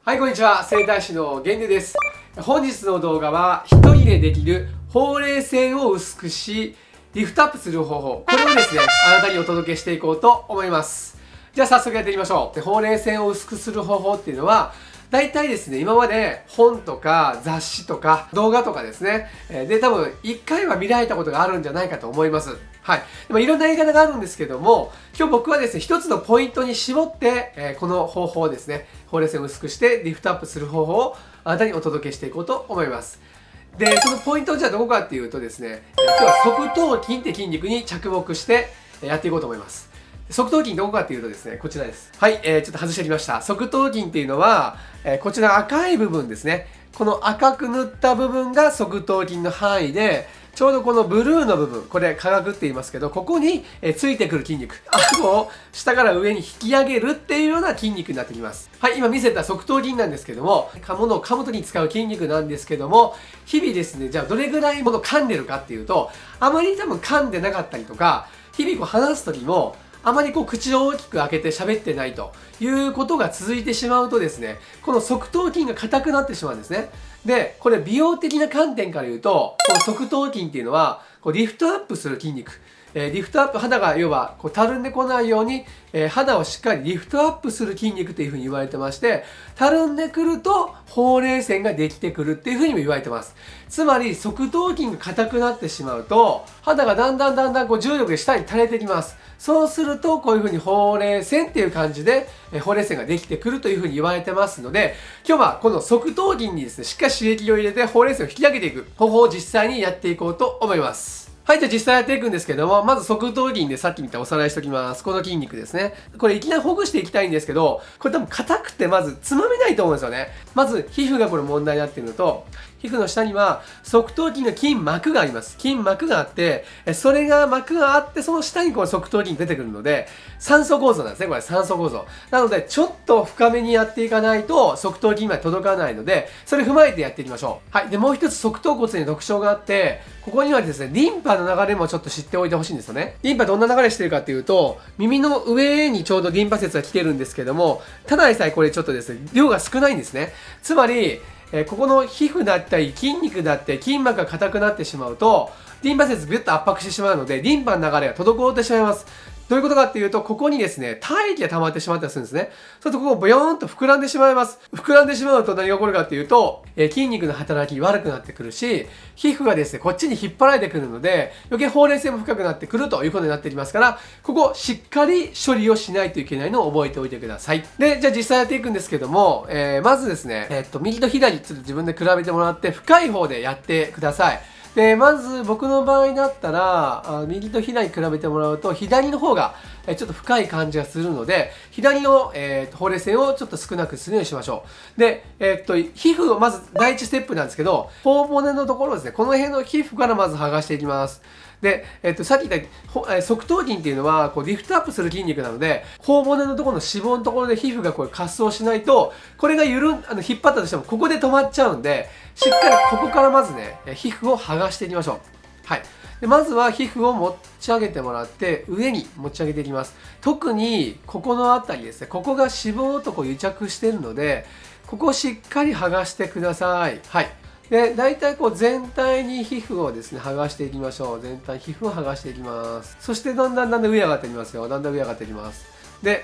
はい、こんにちは。整体師のGENRYUです。本日の動画は、一人でできるほうれい線を薄くし、リフトアップする方法。これをですね、あなたにお届けしていこうと思います。じゃあ早速やっていきましょう。ほうれい線を薄くする方法っていうのは、大体ですね、今まで本とか雑誌とか動画とかですね、で、多分一回は見られたことがあるんじゃないかと思います。はい。でもいろんなやり方があるんですけども、今日僕はですね、一つのポイントに絞って、この方法をですね、ほうれい線を薄くしてリフトアップする方法をあなたにお届けしていこうと思います。で、そのポイントはじゃあどこかっていうとですね、今日は側頭筋って筋肉に着目してやっていこうと思います。側頭筋どこかっていうとですね、こちらです。はい、ちょっと外してきました。側頭筋っていうのは、こちら赤い部分ですね。この赤く塗った部分が側頭筋の範囲で、ちょうどこのブルーの部分、これ下顎って言いますけど、ここについてくる筋肉。顎を下から上に引き上げるっていうような筋肉になってきます。はい、今見せた側頭筋なんですけども、物を噛む時に使う筋肉なんですけども、日々ですね、じゃあどれぐらいもの噛んでるかっていうと、あまり多分噛んでなかったりとか、日々話す時も、あまり口を大きく開けて喋ってないということが続いてしまうとですね、この側頭筋が硬くなってしまうんですね。で、これ美容的な観点から言うと、この側頭筋っていうのは、リフトアップする筋肉。リフトアップ、肌が要はたるんでこないように、肌をしっかりリフトアップする筋肉というふうに言われてまして、たるんでくるとほうれい線ができてくるっていうふうにも言われてます。つまり側頭筋が硬くなってしまうと、肌がだんだん重力で下に垂れてきます。そうするとこういうふうにほうれい線っていう感じで、ほうれい線ができてくるというふうに言われてますので、今日はこの側頭筋にですね、しっかり刺激を入れてほうれい線を引き上げていく方法を実際にやっていこうと思います。はい、じゃあ実際やっていくんですけども、まず側頭筋でさっき見たおさらいしておきます。この筋肉ですね。これいきなりほぐしていきたいんですけど、これ多分硬くてまずつまめないと思うんですよね。まず皮膚がこれ問題になっているのと、皮膚の下には側頭筋の筋膜があります。筋膜があって、それが膜があって、その下にこの側頭筋出てくるので、酸素構造なんですね。これ酸素構造。なので、ちょっと深めにやっていかないと側頭筋まで届かないので、それ踏まえてやっていきましょう。はい。で、もう一つ側頭骨に特徴があって、ここにはですね、リンパの流れもちょっと知っておいてほしいんですよね。リンパどんな流れしてるかっていうと、耳の上にちょうどリンパ節が来てるんですけども、ただでさえこれちょっとですね、量が少ないんですね。つまり、ここの皮膚だったり筋肉だって筋膜が硬くなってしまうと、リンパ節ビュッと圧迫してしまうので、リンパの流れが滞ってしまいます。どういうことかっていうと、ここにですね、体液が溜まってしまったりするんですね。そうすると、ここボヨーンと膨らんでしまいます。膨らんでしまうと何が起こるかっていうと、筋肉の働き悪くなってくるし、皮膚がですね、こっちに引っ張られてくるので、余計ほうれい線も深くなってくるということになってきますから、ここしっかり処理をしないといけないのを覚えておいてください。で、じゃあ実際やっていくんですけども、まずですね、右と左、ちょっと自分で比べてもらって、深い方でやってください。で、まず僕の場合だったら、右と左に比べてもらうと、左の方がちょっと深い感じがするので、左の、ほうれい線をちょっと少なくするようにしましょう。で、皮膚をまず第一ステップなんですけど、頬骨のところですね、この辺の皮膚からまず剥がしていきます。で、さっき言った側頭筋っていうのはリフトアップする筋肉なので、頬骨のところの脂肪のところで皮膚が滑走しないと、これが引っ張ったとしてもここで止まっちゃうんで、しっかりここからまずね、皮膚を剥がしていきましょう。はい。でまずは皮膚を持ち上げてもらって上に持ち上げていきます。特にここの辺りですね、ここが脂肪と癒着しているので、ここをしっかり剥がしてください。はい。で、大体全体に皮膚をですね、剥がしていきましょう。全体皮膚を剥がしていきます。そしてだんだん上上がっていきますよ。だんだん上上がっていきます。で、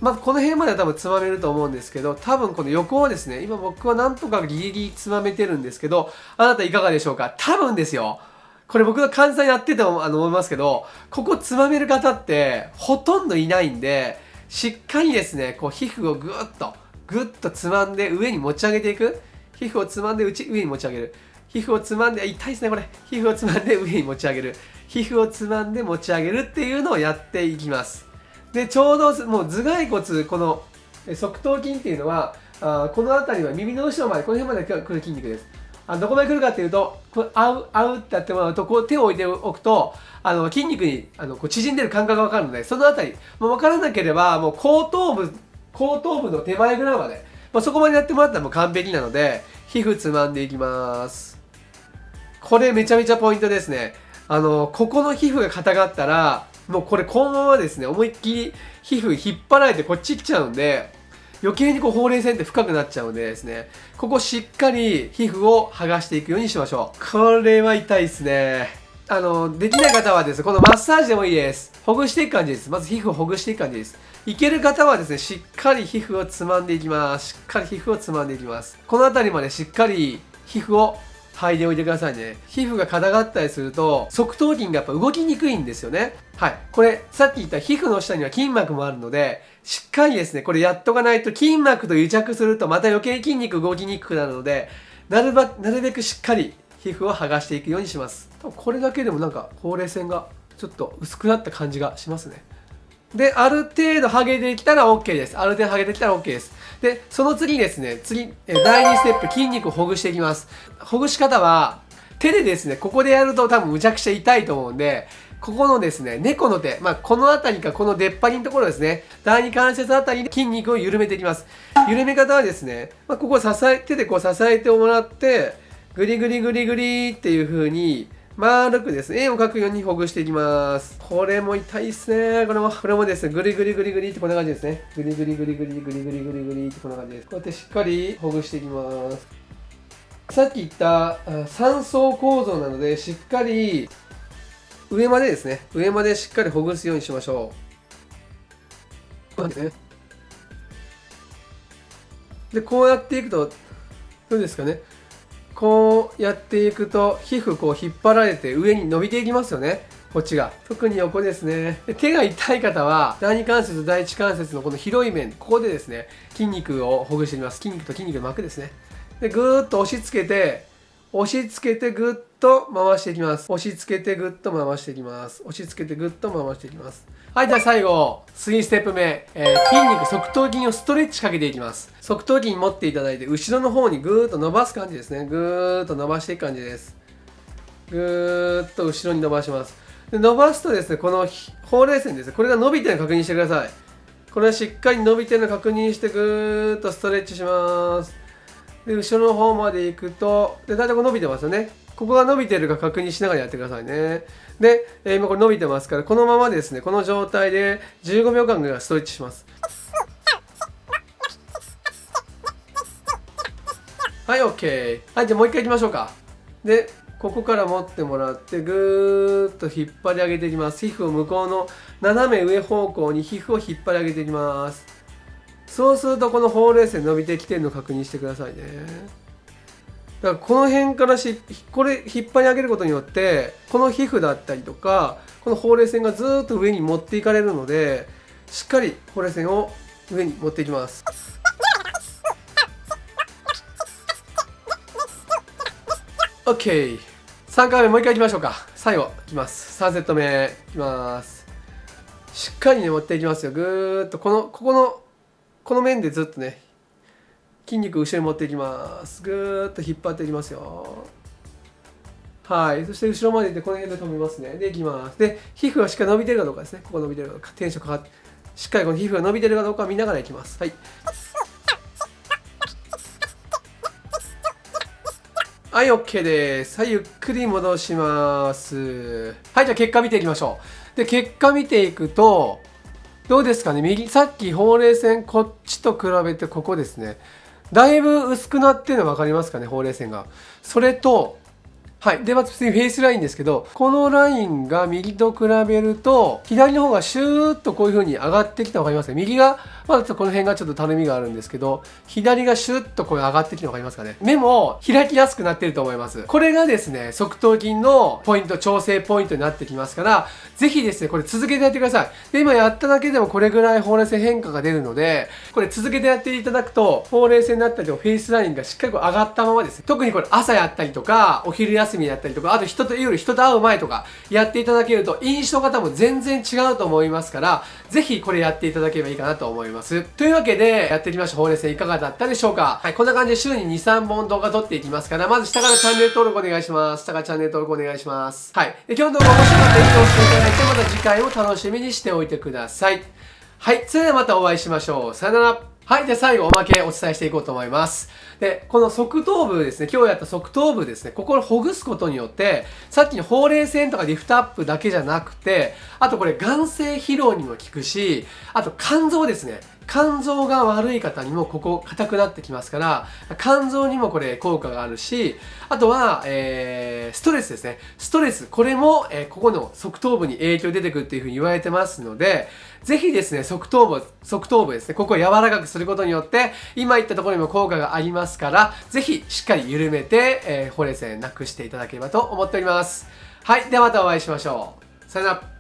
まずこの辺までは多分つまめると思うんですけど、多分この横をですね、今僕はなんとかギリギリつまめてるんですけど、あなたいかがでしょうか？多分ですよ。これ僕が患者さんやってても思いますけど、ここつまめる方ってほとんどいないんで、しっかりですね、皮膚をぐっとつまんで上に持ち上げていく。皮膚をつまんで上に持ち上げる。皮膚をつまんで、痛いですね、これ。皮膚をつまんで上に持ち上げる。皮膚をつまんで持ち上げるっていうのをやっていきます。で、ちょうどもう頭蓋骨、この側頭筋っていうのは、この辺りは耳の後ろまで、この辺まで来る筋肉です。どこまで来るかっていうと、あうってやってもらうと、手を置いておくと、筋肉に縮んでる感覚がわかるので、その辺り、わからなければ、もう後頭部の手前ぐらいまで、そこまでやってもらったらもう完璧なので、皮膚つまんでいきます。これめちゃめちゃポイントですね。ここの皮膚が硬かったら、もうこれこのままですね、思いっきり皮膚引っ張られてこっち来ちゃうんで、余計にこうほうれい線って深くなっちゃうのでですね、ここしっかり皮膚を剥がしていくようにしましょう。これは痛いですね。できない方はですね、このマッサージでもいいです。ほぐしていく感じです。まず皮膚をほぐしていく感じです。いける方はですね、しっかり皮膚をつまんでいきます。しっかり皮膚をつまんでいきます。この辺りまでしっかり皮膚を剥いでおいてくださいね。皮膚が硬がったりすると、側頭筋がやっぱ動きにくいんですよね。はい。これ、さっき言った皮膚の下には筋膜もあるので、しっかりですね、これやっとかないと筋膜と癒着するとまた余計筋肉動きにくくなるので、なるべくしっかり皮膚を剥がしていくようにします。多分これだけでもなんかほうれい線がちょっと薄くなった感じがしますね。で、ある程度剥げてきたら OK です。ある程度剥げてきたら OK です。で、その次ですね、第2ステップ、筋肉をほぐしていきます。ほぐし方は、手でですね、ここでやると多分むちゃくちゃ痛いと思うんで、ここのですね、猫の手、この辺りかこの出っ張りのところですね、第2関節あたりで筋肉を緩めていきます。緩め方はですね、ここを手でこう支えてもらって、グリグリグリグリっていう風に、丸くですね、円を描くようにほぐしていきます。これも痛いですね。これもですね、グリグリグリグリってこんな感じですね。グリグリグリグリグリグリグリグリってこんな感じです。こうやってしっかりほぐしていきます。さっき言った3層構造なので、しっかり上までですね、上までしっかりほぐすようにしましょう。こうですね。で、こうやっていくと、どうですかね。こうやっていくと皮膚こう引っ張られて上に伸びていきますよね。こっちが特に横ですね。で、手が痛い方は第2関節第1関節のこの広い面、ここでですね筋肉をほぐしていきます。筋肉と筋肉の膜ですね。で、ぐーっと押し付けてぐっと回していきます。押し付けてぐっと回していきます。押し付けてぐっと回していきます。はい、じゃあ最後3ステップ目、筋肉側頭筋をストレッチかけていきます。側頭筋持っていただいて後ろの方にぐーっと伸ばす感じですね。ぐーっと伸ばしていく感じです。ぐーっと後ろに伸ばします。で、伸ばすとですね、このほうれい線ですね、これが伸びてるの確認してください。これはしっかり伸びてるの確認してぐーっとストレッチします。で、後ろの方まで行くと、で、だいたいこれ伸びてますよね。ここが伸びてるか確認しながらやってくださいね。で、今これ伸びてますから、このままですね、この状態で15秒間ぐらいストレッチします。はい、OK。はい、じゃあもう一回いきましょうか。で、ここから持ってもらって、ぐーっと引っ張り上げていきます。皮膚を向こうの斜め上方向に皮膚を引っ張り上げていきます。そうするとこのほうれい線伸びてきてるのを確認してくださいね。だからこの辺からこれ引っ張り上げることによってこの皮膚だったりとかこのほうれい線がずーっと上に持っていかれるので、しっかりほうれい線を上に持っていきます。OK。 3回目もう一回いきましょうか。最後いきます。3セット目いきます。しっかりね持っていきますよ。ぐーっとこの面でずっとね筋肉を後ろに持っていきます。ぐーっと引っ張っていきますよ。はい。そして後ろまで行ってこの辺で止めますね。で、いきます。で、皮膚がしっかり伸びてるかどうかですね。ここ伸びてるかどうか、テンションかかって、しっかりこの皮膚が伸びてるかどうか見ながらいきます。はい。はい、OK です。はい、ゆっくり戻します。はい、じゃあ結果見ていきましょう。で、結果見ていくと、どうですかね。さっきほうれい線こっちと比べてここですね。だいぶ薄くなってるの分かりますかね、ほうれい線が。それと、はい。で、まず普通にフェイスラインですけど、このラインが右と比べると、左の方がシューッとこういう風に上がってきたの分かりますか？右が、まだこの辺がちょっとたるみがあるんですけど、左がシュッとこう上がってきたの分かりますかね？目も開きやすくなってると思います。これがですね、側頭筋のポイント、調整ポイントになってきますから、ぜひですね、これ続けてやってください。で、今やっただけでもこれぐらいほうれい線変化が出るので、これ続けてやっていただくと、ほうれい線だったりとかフェイスラインがしっかりこう上がったままですね。特にこれ朝やったりとか、お昼休みやったりとか、あと人と会う前とかやっていただけると印象方も全然違うと思いますから、ぜひこれやっていただければいいかなと思います。というわけでやっていきましょう。ほうれい線いかがだったでしょうか？はい、こんな感じで週に2、3本動画撮っていきますから、まず下からチャンネル登録お願いします。下からチャンネル登録お願いします。はい。で、今日の動画面白かったらいいねを押していただいて、また次回を楽しみにしておいてください。はい。それではまたお会いしましょう。さよなら。はい。では最後おまけお伝えしていこうと思います。で、この側頭部ですね、今日やった側頭部ですね、ここをほぐすことによって、さっきのほうれい線とかリフトアップだけじゃなくて、あとこれ眼精疲労にも効くし、あと肝臓ですね。肝臓が悪い方にもここ硬くなってきますから、肝臓にもこれ効果があるし、あとは、ストレスですね。ストレス、これも、ここの側頭部に影響出てくるっていうふうに言われてますので、ぜひですね、側頭部ですね、ここを柔らかくすることによって、今言ったところにも効果がありますから、ぜひしっかり緩めて、ほうれい線なくしていただければと思っております。はい、ではまたお会いしましょう。さよなら。